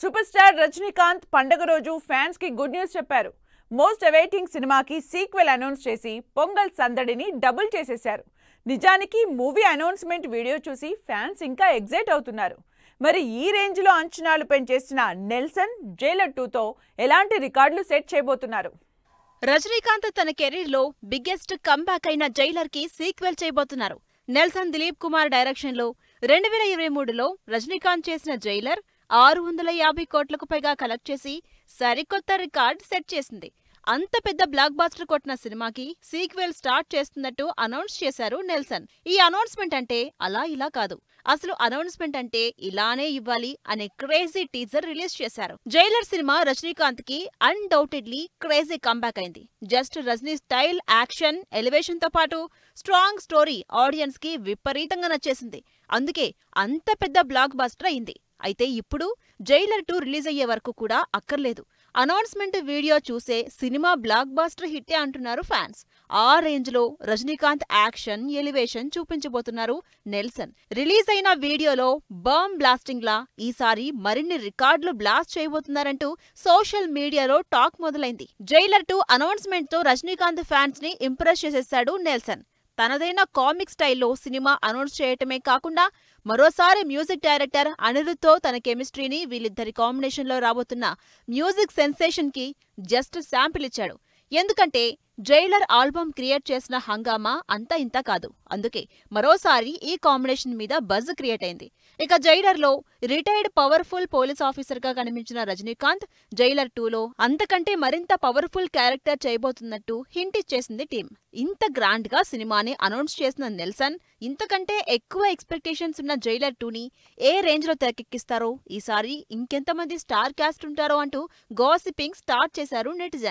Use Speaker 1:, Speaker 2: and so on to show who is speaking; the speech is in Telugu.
Speaker 1: సూపర్ స్టార్ రజనీకాంత్ పండగ రోజు ఫ్యాన్స్ కి గుడ్ న్యూస్ చెప్పారు. మోస్ట్ అవైటింగ్ సినిమాకి సీక్వెల్ అనౌన్స్ చేసి పొంగల్ సందడిని డబుల్ చేసేశారు. నిజానికి మూవీ అనౌన్స్మెంట్ వీడియో చూసి ఫ్యాన్స్ ఇంకా ఎగ్జైట్ అవుతున్నారు. మరి ఈ రేంజ్ లో అంచనాలు పెంచేసిన నెల్సన్ జైలర్ 2తో ఎలాంటి రికార్డులు సెట్ చేయబోతున్నారు?
Speaker 2: రజనీకాంత్ తన కెరీర్ లో బిగ్గెస్ట్ కంబ్యాక్ అయిన జైలర్ కి సీక్వెల్ చేయబోతున్నారు. నెల్సన్ దిలీప్ కుమార్ డైరెక్షన్ లో 2023లో రజనీకాంత్ చేసిన జైలర్ 650 కోట్లకు పైగా కలెక్ట్ చేసి సరికొత్త రికార్డ్ సెట్ చేసింది. అంత పెద్ద బ్లాక్ బాస్టర్ కొట్టిన సినిమాకి సీక్వెల్ స్టార్ట్ చేస్తున్నట్టు అనౌన్స్ చేశారు నెల్సన్. ఈ అనౌన్స్మెంట్ అంటే అలా ఇలా కాదు, అసలు అనౌన్స్మెంట్ అంటే ఇలానే ఇవ్వాలి అనే క్రేజీ టీజర్ రిలీజ్ చేశారు. జైలర్ సినిమా రజనీకాంత్ కి అన్డౌటెడ్లీ క్రేజీ కంబ్యాక్ అయింది. Just Rajini style, action, elevation తో పాటు స్ట్రాంగ్ స్టోరీ ఆడియన్స్ కి విపరీతంగా నచ్చేసింది. అందుకే అంత పెద్ద బ్లాక్ బాస్టర్ అయింది. అయితే ఇప్పుడు జైలర్ 2 రిలీజ్ అయ్యే వరకు కూడా అక్కర్లేదు, అనౌన్స్మెంట్ వీడియో చూసే సినిమా బ్లాక్ బాస్టర్ హిట్టే అంటున్నారు ఫ్యాన్స్. ఆ రేంజ్ లో రజనీకాంత్ యాక్షన్, ఎలివేషన్ చూపించబోతున్నారు నెల్సన్. రిలీజ్ అయిన వీడియోలో బాంబ్ బ్లాస్టింగ్ లా ఈసారి మరిన్ని రికార్డులు బ్లాస్ట్ చేయబోతున్నారంటూ సోషల్ మీడియాలో టాక్ మొదలైంది. జైలర్ 2 అనౌన్స్మెంట్ తో రజనీకాంత్ ఫ్యాన్స్ ని ఇంప్రెస్ చేసేశాడు నెల్సన్. తనదైన కామిక్ స్టైల్లో సినిమా అనౌన్స్ చేయటమే కాకుండా మరోసారి మ్యూజిక్ డైరెక్టర్ అనిరుద్ధ్తో తన కెమిస్ట్రీని, వీళ్ళిద్దరి కాంబినేషన్లో రాబోతున్న మ్యూజిక్ సెన్సేషన్ కి జస్ట్ శాంపిల్ ఇచ్చాడు. ఎందుకంటే జైలర్ ఆల్బమ్ క్రియేట్ చేసిన హంగామా అంతా ఇంత కాదు. అందుకే మరోసారి ఈ కాంబినేషన్ మీద బజ్ క్రియేట్ అయింది. ఇక జైలర్ లో రిటైర్డ్ పవర్ఫుల్ పోలీస్ ఆఫీసర్ గా కనిపించిన రజనీకాంత్ జైలర్ 2లో అంతకంటే మరింత పవర్ఫుల్ క్యారెక్టర్ చేయబోతున్నట్టు హింట్ ఇచ్చేసింది టీం. ఇంత గ్రాండ్ గా సినిమాని అనౌన్స్ చేసిన నెల్సన్ ఇంతకంటే ఎక్కువ ఎక్స్పెక్టేషన్స్ ఉన్న జైలర్ 2ని ఏ రేంజ్ లో తెరకెక్కిస్తారో, ఈసారి ఇంకెంతమంది స్టార్ క్యాస్ట్ ఉంటారో అంటూ గాసిపింగ్ స్టార్ట్ చేశారు నెటిజన్స్.